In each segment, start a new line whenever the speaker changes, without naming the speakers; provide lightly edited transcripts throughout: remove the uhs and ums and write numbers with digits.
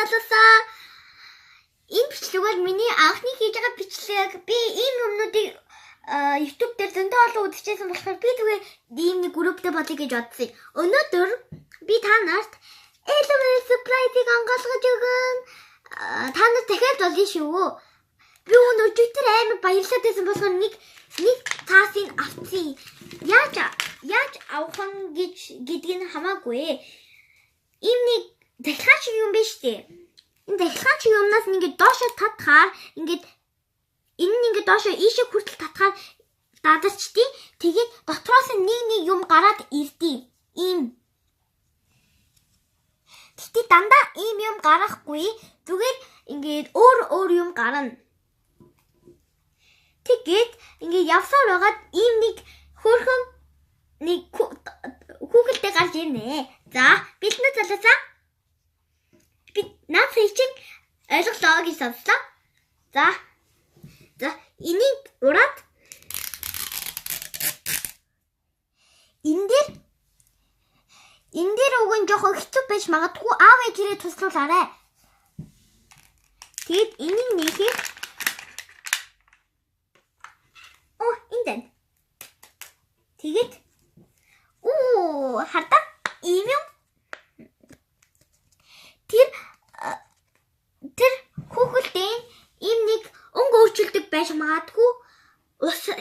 залуусаа. Энэ бичлэг бол миний анхны хийж байгаа бичлэг. Би ийм юмнуудыг YouTube дээр зөндөө олон үзчихсэн болохоор би зүгээр ийм нэг групптэй болъё гэж бодсон. Өнөөдөр би та нарт Eleven surprise-ийг онгойлгож өгөн. Та нарт дахиад болъё шүү. Би өнөөдөр амар баярлаад байсан болохоор нэг цаасыг авцсан. Яаж авах гэдгийг нь хамаагүй. Ийм нэг дахиад шиг юм биш үү? Энэ дахиад шиг юмнаас ингээд доошо татхаар ингээд энэ нь ингээд доошо ийшээ хүртэл татхаар дадарчдیں۔ Тэгээд дотроос нь нэг юм гараад ирдیں۔ Ийм. Тэгтээ дандаа ийм юм гарахгүй. Зүгээр ингээд өөр юм гарна. Тэгээд ингээд явсаар байгаад ийм нэг хөрхөн нэг хүүхэлтэй гарч ирнэ. За, бидний залуусаа. Би наад хийчих ойлголоо гэж сонслоо. За, энийг ураад энэ дээр уг нь жоохон хэцүү байж магадгүй аав ээжээрээ туслуулаарай. Тэгэд энийг нээхээ. Энд. Тэгэд хардаа ийм юм. Тэр хүүхэлдээ ийм нэг өнгө өөрчлөлдөг байж магадгүй.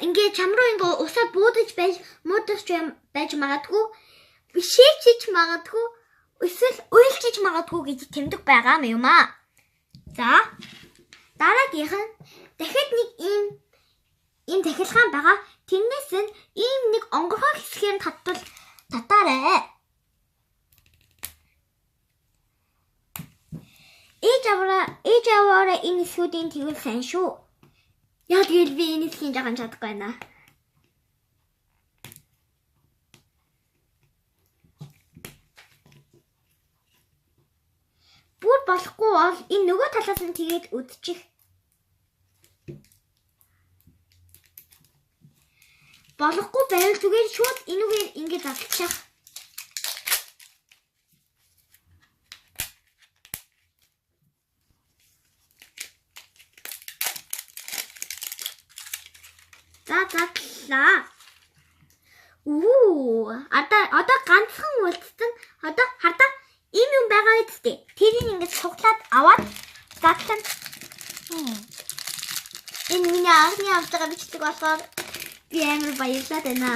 Ингээд чам руу ингээд усаар буудаж байж магадгүй. Бишээчиж магадгүй. Эсвэл уйлчиж магадгүй гэж тэмдэг байгаа юм аа. За. Дараагийнх нь дахиад нэг ийм дахилгаан байгаа. Тэрнээс нь ийм нэг онгорхой хэсгээр татаарай. Ээж аваараа энэ хэсгүүдийн тэгвэл сайн шүү. Яа тэгэл би энэ хэсгийг жаахан чадахгүй байна. Бүр болохгүй бол энэ нөгөө талаас нь тэгээд үдчих. Болохгүй байвал зүгээр шууд энүүгээр ингэж авчих. Задлаа. Одоо ганцхан үлдсэн. Одоо хардаа ийм юм байгаа үстэй. Тэрийг ингэж суглаад аваад задлаа. Энэ миний анхны авч байгаа бичлэг болохоор би амар баярлаад байна.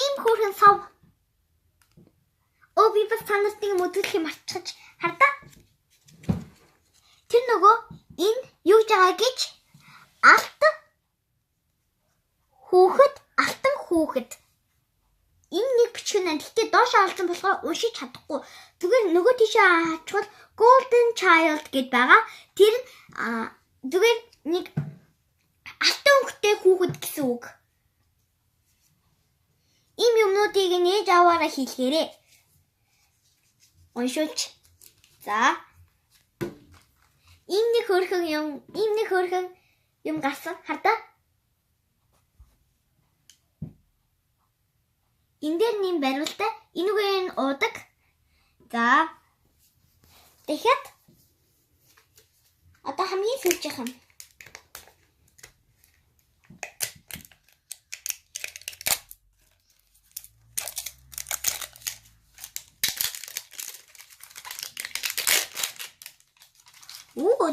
Ийм хөрхөн сав. Би бас танаас нэг мөдөглөх юм арчиж хардаа. Тэр нөгөө энэ юу жагаа гэж алтан хүүхэд. Энэ нэг бичгэн гэхдээ доошоо олсон болохоор уншиж чадахгүй. Зүгээр нөгөө тийшээ хачвал Golden Child гэд байгаа. Тэр нь зүгээр нэг алтан өнгөтэй хүүхэд гэсэн үг. Ийм юмнуудыг нээж аваараа хийлгээрэй. Уншуулж. За. Ийм нэг хөрхөн юм гарсан. Хардаа. Энэ дээр нэм бариултаа энүүгээр нь уудаг. За. Тэгэхэд одоо хамгийн сүүлчийнх нь.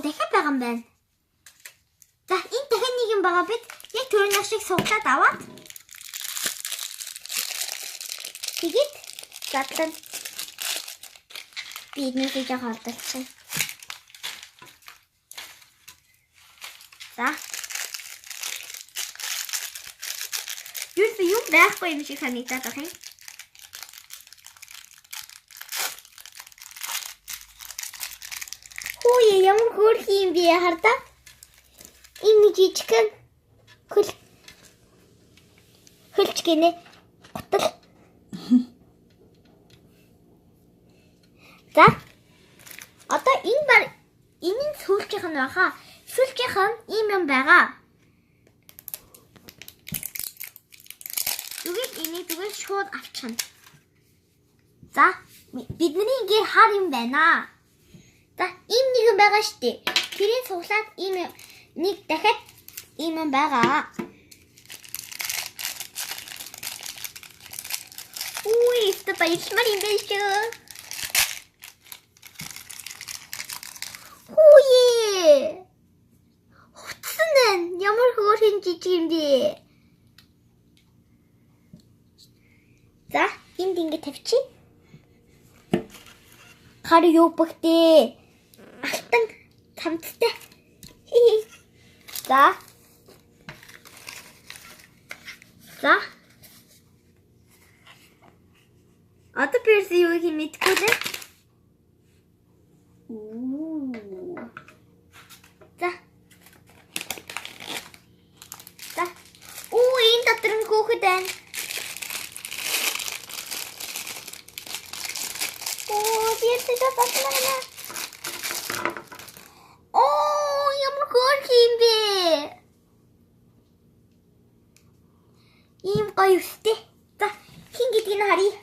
Дахиад байгаа юм байна. За, энэ дахиад нэг юм байгаа бид яг түрүүний шиг суглаад аваад. Тэгээд задлан би энийг жоо хавдалчих. За. Юу байхгүй юм шиг санагдаад байна. Ямар хөрх юм бэ хардаа? Энэ жижигхэн хөлч гинэ. Гутал. За. Одоо энэ сүүлчийнх нь баха. Сүүлчийнх нь ийм юм байгаа. Тэгээд энийг зүгээр шууд авчихна. За, бидний гэр хар юм байна. За, ийм нэг юм байгаа шүү дээ. Тэрийг суглаад ийм нэг дахиад ийм юм байгаа. Ихтэй баярлмаар юм байна шүү. Хувцсан байна. Ямар хөөрхөн жижиг юм бэ? За, энд ингэ тавьчих. Хар юу бөхтэй. Алтан тамцтай. За. За. Одоо перси юу юм мэдгүй лээ. За. За. Энэ дотор нь хөөхд байна. Перси татна. Ямар хөөрхөн юм бэ? Ийм гоё үстэй. За, хин гэдгийг нь харъя.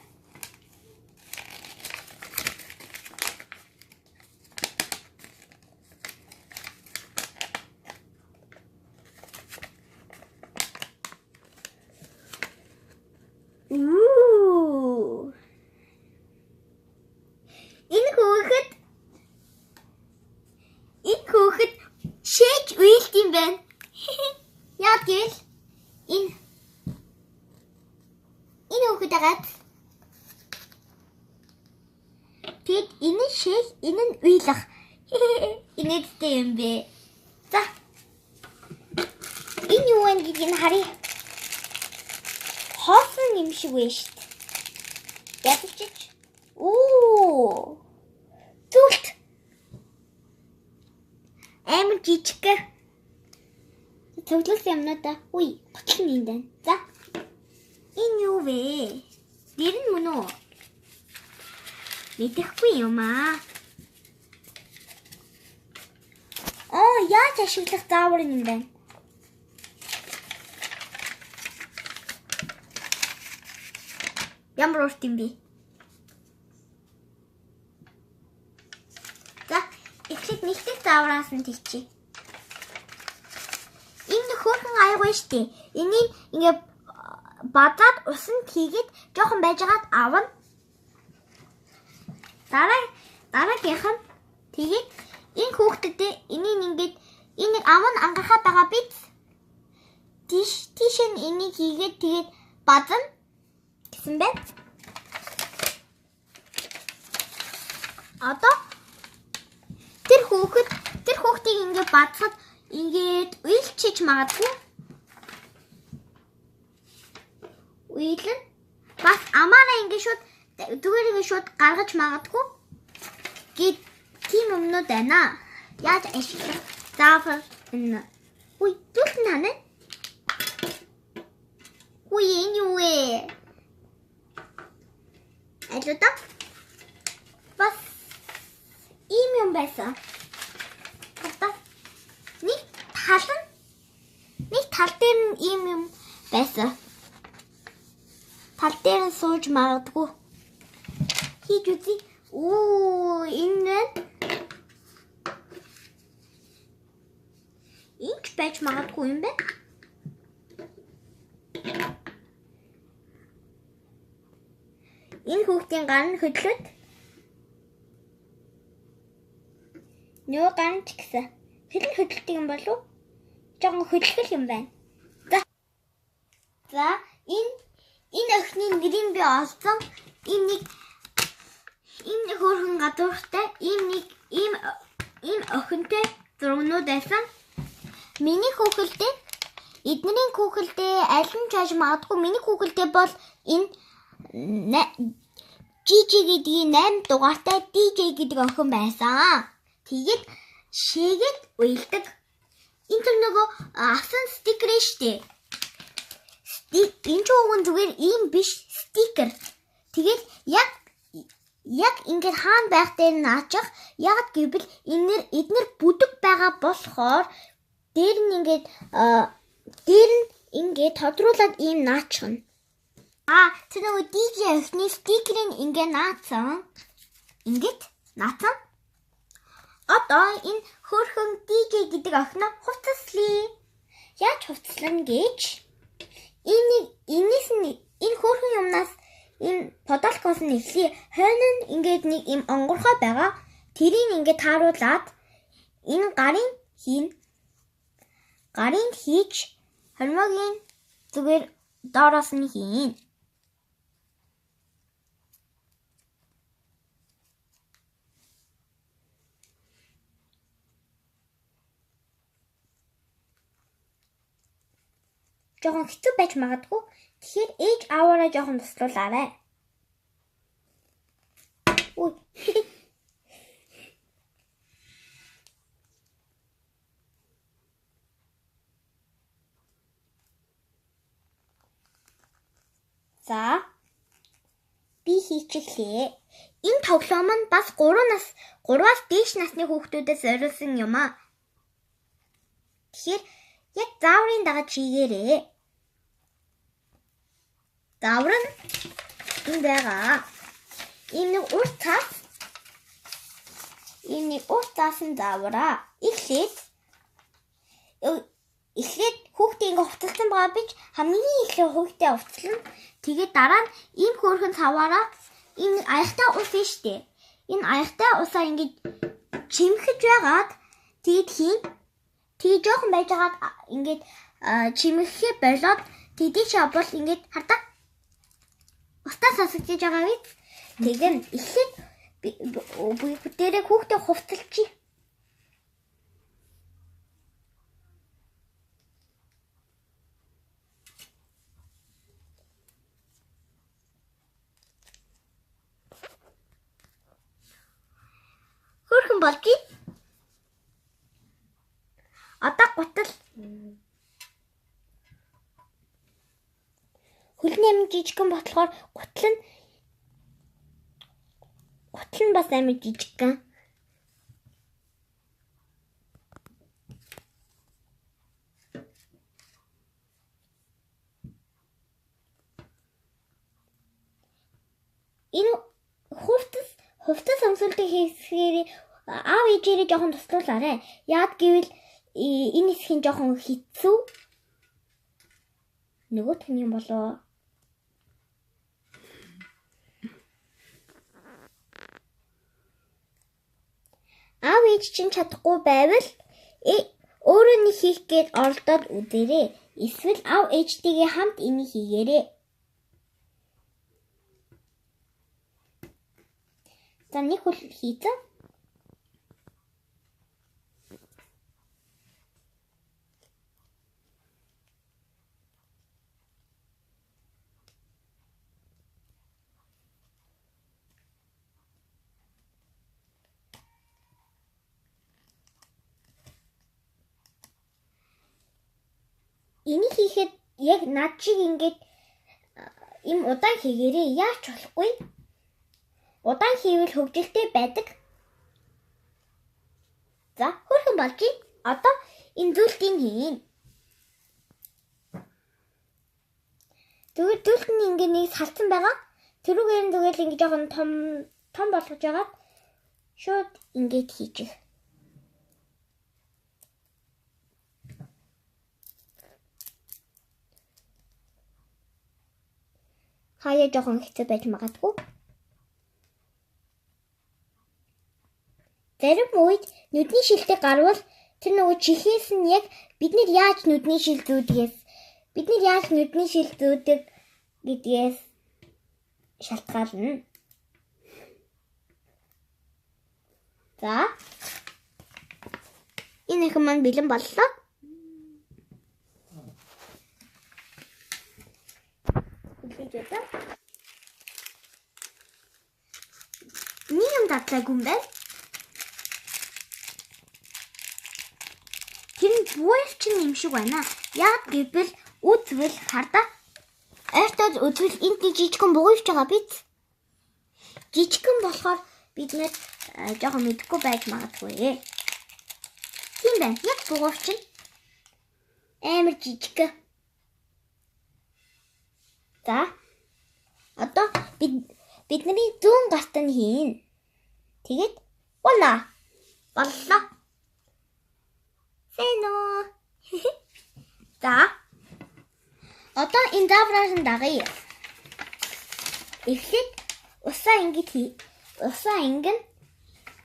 Энэ хөөхд шээж уйлт юм байна. Яг гэл энэ хөөхд агаад. Тэгэд энэ шээж, энэ нь уйлах. Инээдтэй юм бэ. За. Энэ юу вэ гэдгийг харъя. Хоосон юм шиг вэ шүү дээ. Ядчих. Зүлт. Амар жижиг. Цоглос юмнуудаа. Готлон юм байна. За. Энэ юу вэ? Дэр нь мөн үү? Мэдэхгүй юм аа. Яаж ашиглах заавар юм бэ? Ямар урт юм бэ? За, эхлээд нэгтгэх заавраас нь тийчээ. Энэ хөөрхөн аягүй штэ. Энийг ингээ бадаад усанд хийгээд жоохон байжгаад авна. Дараагийнх нь тэгээд энэ хүүхдэд энийг ингээд энийг аван ангаахаа байгаа биз. Тийш нь энийг хийгээд тэгээд бадна гэсэн байна. Одоо тэр хүүхдийг ингээд бадхад ингээд уйлчиж магадгүй. Уйлэн бас амаараа ингээд шууд зүгээр ингээд шууд гаргаж магадгүй. Тийм юмнууд байна. Яаж ашиглах заавар энэ. Зүлт нь хана? Энэ юу вэ? Ажлаа бас ийм юм байсан. Одоо нэг тал дээр нь ийм юм байсан. Тал дээр нь сууж магадгүй. Хийж үзье. Энэ инч байж магадгүй юм байна. Энэ хүүхдийн гар нь хөдлөд нөгөө гар нь ч гэсэн хэлэн хөдлөлт юм болов уу? Жогон хөдлөх юм байна. За энэ охины нэрийг би олсон. Энэ нэг хөөрхөн гадуурхтай ийм охинтой зургнууд байсан. Миний хүүхэлдээ эднэрийн хүүхэлдээ аль нь чааш магадгүй миний хүүхэлдээ бол энэ GG гэдгийг 8 дугаартай DJ гэдэг охин байсан. Тэгээд шээгээд уйлдаг. Энэ тэр нөгөө авсан стикер штэ. Энэ ч уг зүгээр ийм биш стикер. Тэгээд яг ингээд хаана байх дээр наачих. Яг гэвэл эднэр бүдэг байгаа болохоор дээр нь ингээд тодруулаад ийм наачихна. тэр нөгөө DJ өвсний стикерийг ингээ наацсан. Ингээд наацсан. Одоо энэ хөөрхөн DJ гэдэг охиноо хувцаслая. Яаж хувцаслана гэж энэ хөөрхөн юмнаас энэ подолкоос нь эхлэе. Хойно нь ингээд нэг юм онгорхой байгаа. Тэрийг ингээд тааруулаад энэ гарын хийж хормогийн зүгээр доороос нь хийн. Жохон хэцүү байж магадгүй. Тэгэхээр ээж ааваараа жохон туслуулаарай. Ой. За. Би хийчихлээ. Энэ тоглоом нь бас 3-аас дээш насны хүүхдүүдээс зориулсан юм аа. Тэгэхээр яг зааврын дагаж хийгээрэй. Заавар нь энэ байгаа. Энэ нэг урт цаасан заавраа. Эхлээд хүүхдээ ингээ хувцалсан байгаа бич хамгийн эхлээ хүүхдээ хувцлана. Тэгээд дараа нь ийм хөөрхөн цаваараа энэ аягтай ус нь штэ. Энэ аягтай усаа ингээ чимхэж байгаад тэгээд хийн. Тэгээ жоохон байжгаад ингээд чимэхээ болоод тэдийч бол ингээд хардаа устаа сасагдж байгаа биз. Тэгээд эхлээд бүтээрээ хүүхдээ хувцалчих. Хөрхөн болчих. Одоо гутал хөлний амин жижигхэн болохоор гутал нь бас амин жижигхэн. Энэ хувцас сонсолтыг хийхээр аав ээжээрээ жоохон туслуулаарай. Яад гэвэл энэ хэсгийн жоохон хэцүү. Нөгөөх нь юм болоо. Аав ээж чинь чадахгүй байвал өөрөө нэг хийх гээд оролдоод үзээрэй. Эсвэл аав ээжтэйгээ хамт энийг хийгээрэй. За нэг хөл хийцэн. Энийг хийхэд яг над шиг ингээд им удаан хийгээрэй. Яач болохгүй. Удаан хийвэл хөвгөлтэй байдаг. За, хөрхөн болчих. Одоо энэ зүйлтийг хийн. Тэгвэл зүйлт нь ингээд нэг салцсан байгаа. Тэрүүгээр нь тэгэл ингээд жоохон том болгож яагаад шууд ингээд хийчих. Хаяа жоохон хэцүү байж магадгүй. Зарим үед нүдний шилдэг гарвал тэр нөгөө чихээс нь яг бид нар яаж нүдний шил зүүдгээс гэдгээс шалтгаална. За. Энэ их маань бэлэн боллоо. Нэг юм татлаагүй юм байна. Тэр нь буйрчин юм шиг байна. Яг гэвэл үзвэл хардаа. Ойртол үзвэл энд нэг жижигхэн буйрч байгаа биз? Жижигхэн болохоор бид нэр жоохон мэдэхгүй байж магадгүй. Тийм байна. Яг буйрчин. Амар жижиг. За. бидний зүүн гарт нь хийн. Тэгээд унаа. Боллоо. Сэно. За. Одоо энэ давраар нь дагъя. Эхлээд усаа ингэн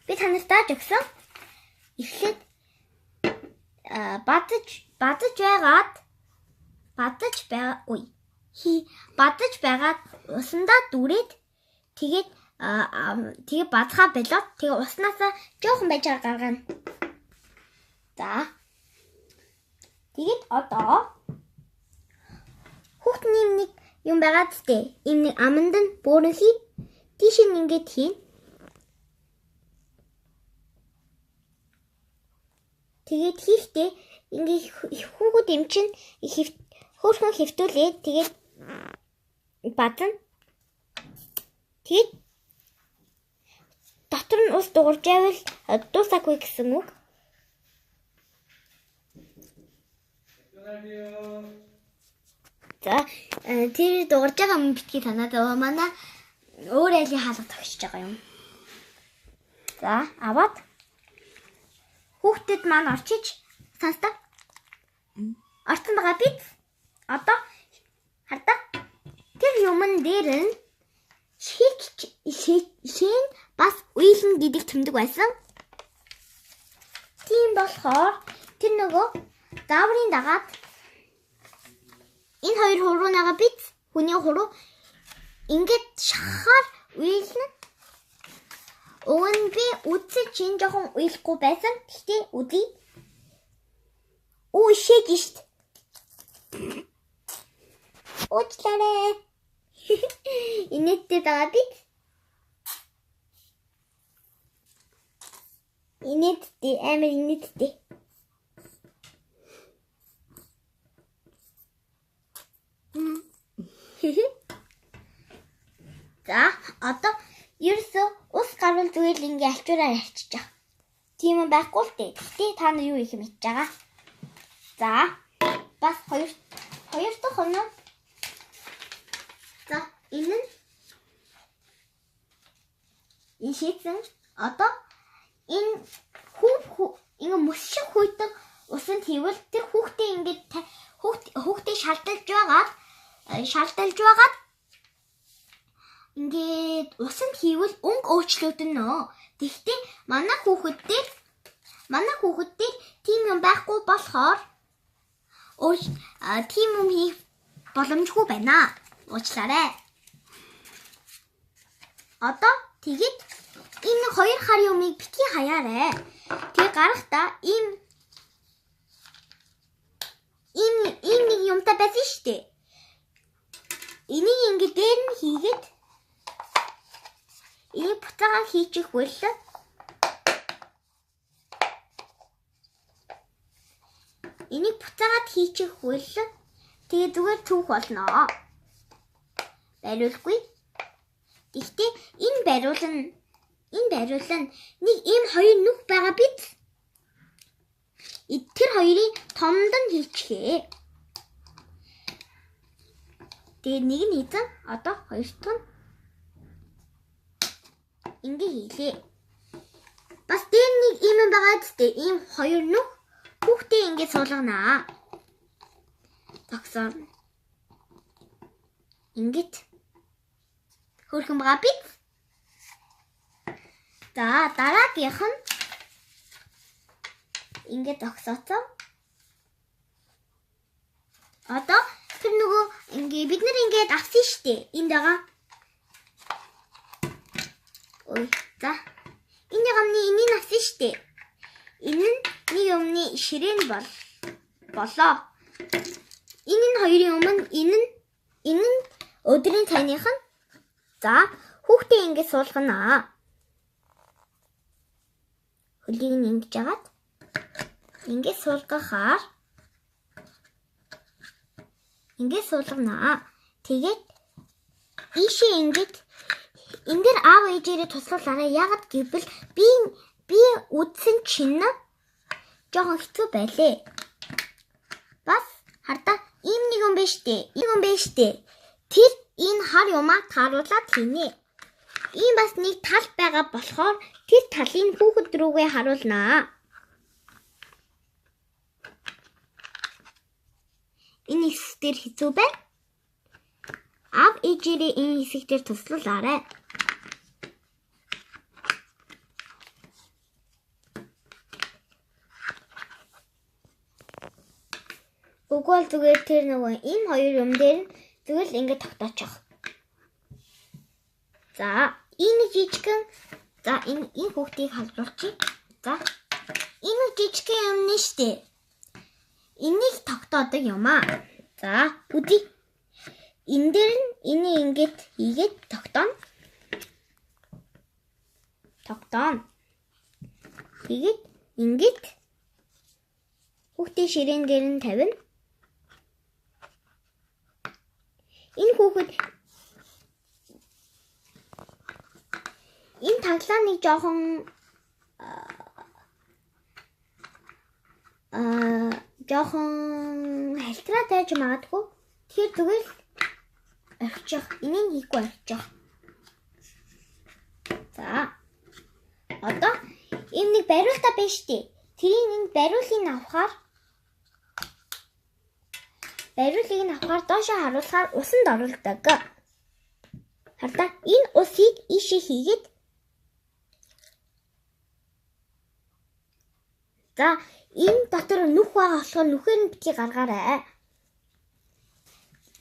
би танаас дааж өгсөн. Эхлээд бадаж байгаад усандаа дүрээд тэгээд базгаа болоод тэгээд уснасаа жоохон байж гаргана. За. Тэгээд одоо хүүхдний нэг юм байгаа зү. Ийм нэг аманд нь бөөрөнхий тийш ингээд хийн. Тэгээд хийхдээ ингээд хүүхэд юм чинь хөөрхөн хэвтүүлээд тэгээд бадна. Тэгээд дотор нь ус дуурж байвал дуусаагүй гэсэн үг. За тэр дуурж байгаа юм битгий танаад манай өөр айлын хаалга тогшиж байгаа юм. За аваад хүүхдэд маань орчиж цаастаа орсон байгаа биз? Одоо хардаа тэр юмн дээр нь шин бас уйлан гэдэг тэмдэг байсан. Тийм болохоор тэр нөгөө даврын дагаад энэ хоёр хуруунаага биз? Хүний хуруу ингээд шахаар уйлна. Өвн би үтсэж чинь жоохон уйлахгүй байсан. Гэхдээ үдий. Шээж штт. Уучлаарай. Инээдтэй байгаа биз? Инээдтэй, амар инээдтэй. За, одоо ерөөсөө ус гарвал зүгээр л ингээ альчуураар арчиж байгаа. Тийм юм байхгүй л дээ. Гэтэ та нар юу их мэдж байгаа? За, бас хоёр дахь оноо. За, энэ шийдсэн. Одоо энэ ингээ мөс шиг хүйдэг усан тэгвэл тэр хүүхдээ ингээ хүүхдээ шалдалж байгаад ингээд усан хийвэл өнгө өөрчлөгдөнө. Тэгвэл манай хүүхэд дээр тийм юм байхгүй болохоор тийм юм хийх боломжгүй байна. Уучлаарай. Одоо тэгээд энэ хоёр хар юмыг битгий хаяарай. Тэгээ гарахдаа ийм нэг юмтай байсан шүү дээ. Энийг ингээд дээр нь хийгээд энийг буцаагаа хийчих үйл. Энийг буцаагаад хийчих үйл. Тэгээ зүгээр түүх болно. Бариулгүй. Гэхдээ энэ бариул нь нэг ийм хоёр нүх байгаа биз? Тэр хоёрын томд нь хийчихээ. Тэгээ нэг нь хийсэн. Одоо хоёр дахь нь ингээ хийлээ. Бас дээр нэг ийм юм байгаа зү. Ийм хоёр нүх хүүхдээ ингээ суулганаа. Тогсоо. Ингээд хөрхөн байгаа биз? За дараагийнх нь ингээд тогсооцоо. Одоо тэр нөгөө ингээ бид нар ингээд авсан штэ. Энд байгаа. За. Энэ гамны энийг авсан штэ. Энэ нь нэг юмны ширээн болоо. Энэ нь хоёрын юм нь энэ нь өдрийн цайных нь. За, хүүхдээ ингээд суулганаа. Хөлийг нь ингэж агаад ингээд суулгахаар ингээд суулганаа. Тэгээд ийшээ ингээд энэ дэр аав ээжээрээ туслуулаарай. Ягаад гэвэл би үдсэн чинь жоохон хэцүү байлээ. Бас хардаа ийм нэг юм биш үү? Тэр энэ хар юмаа тааруулаад хийнэ. Ийм бас нэг тал байгаа болохоор тэр талыг хүүхэд рүүгээ харуулнаа. Энэ хэсгээр хэцүү байна. Аав ээжээрээ энэ хэсгээр туслуулаарай. Угвал зүгээр тэр нөгөө энэ хоёр юм дээр зүгээр л ингэ тогтоочих. За, энэ жижигхэн энэ хүүхдийг халдруулчих. За, энэ жижигхэн юм нь штэ. Энийг тогтоодог юм аа. За, үгүй. Энэ дээр нь энийг ингэж хийгээд тогтооно. Тэгээд ингэж хүүхдийн ширээн дээр нь тавина. Энэ хүүхэд энэ таглаа нэг жоохон хальтраа тааж магадгүй. Тэгэхээр зүгээр орчих. Энийг хийхгүй орчих. За. Одоо энэ нэг бариултаа байна штэ. Тэрийг энэ бариулыг авахаар доошоо харуулахаар усанд оруулдаг. Хардаа энэ усыг ийшээ хийгээд за энэ дотор нүх байгаа болохоор нүхээр нь битгий гаргаарай.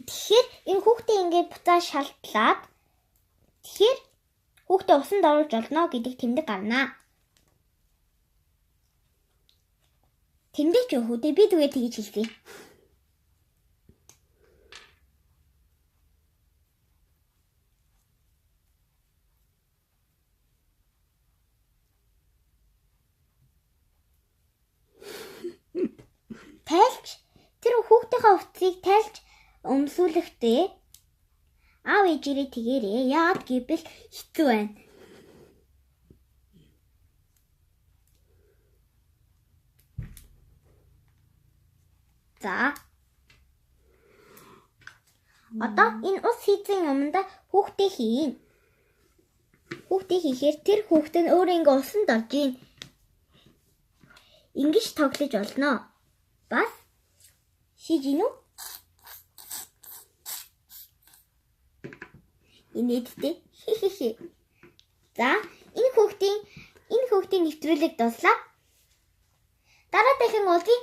Тэгэхээр энэ хүүхдээ ингээд буцаа шалтлаад тэгэхээр хүүхдээ усанд оруулж олно гэдэг тэмдэг гарнаа. Тэмдэг ч хүүхдээ би түгээ тэгж хэлсэн. Тайлж тэр хүүхдийнхээ утсыг тайлж өмсүүлэхдээ аав ээжээрээ тэгээрээ яад гэвэл хэцүү байна. За. Одоо энэ ус хийцэн юмда хүүхдээ хийн. Хүүхдээ хийхээр тэр хүүхэд нь өөрөө ингээ усанд орж ийн. Ингэж тоглож олно. Бас шиж ийн үү? Инээдтэй. За, энэ хүүхдийн нэвтрүүлэг дуслаа. Дараа дахин уулзъя.